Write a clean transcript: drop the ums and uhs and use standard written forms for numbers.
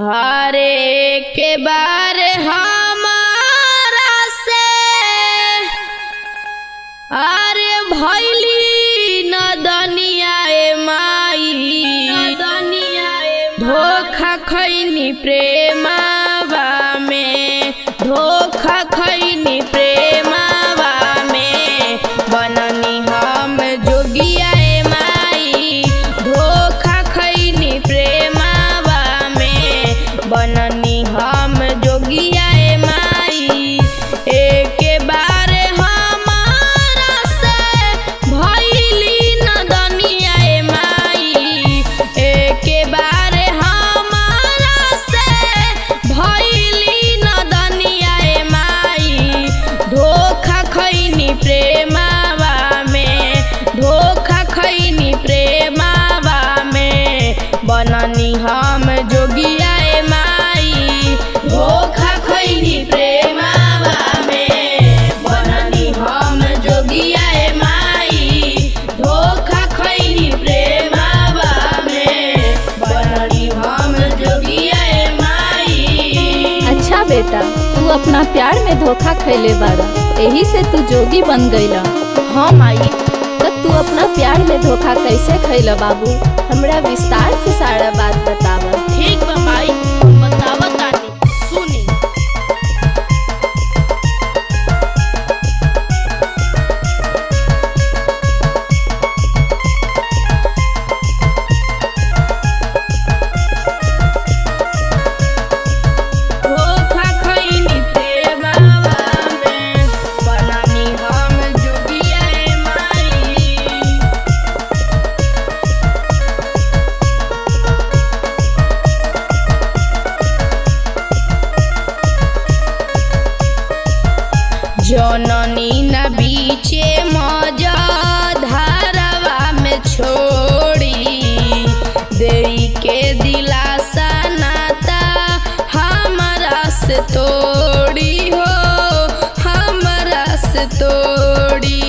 हरे के बार हमारा से अरे भैली नदनिया माई धोखा खैनी प्रेमावा में धोखा खैनी प्रेमावा में बननी हम जोगिया माई धोखा खैनी प्रेमावा में बननी हम जोगिया माई एक बार हमारा से भैली नदनिया माई एक बार हमारा से भैली नदनिया माई धोखा खैनी प्रेमावा में धोखा खैनी प्रेमावा में बननी हम जोगिया माई धोखा खैनी प्रेमावा में बननी हम जोगिया माई धोखा खैनी प्रेमावा में बननी हम जोगिया माई। अच्छा बेटा, तू अपना प्यार में धोखा खैले बाड़ा, यही से तू जोगी बन गईला। हाँ माई। तब तू अपना प्यार में धोखा कैसे खैला बाबू? हमरा विस्तार से सारा बात बतावा। ठीक बा माई, बतावा तानी, सुनी। धोखा खैनी प्रेमावा में बननी हम जोगिया माई जननी न बीचे मजा धारवा में छोड़ी देरी के दिलासा नाता हमारा से तोड़ी हो हमारा से तोड़ी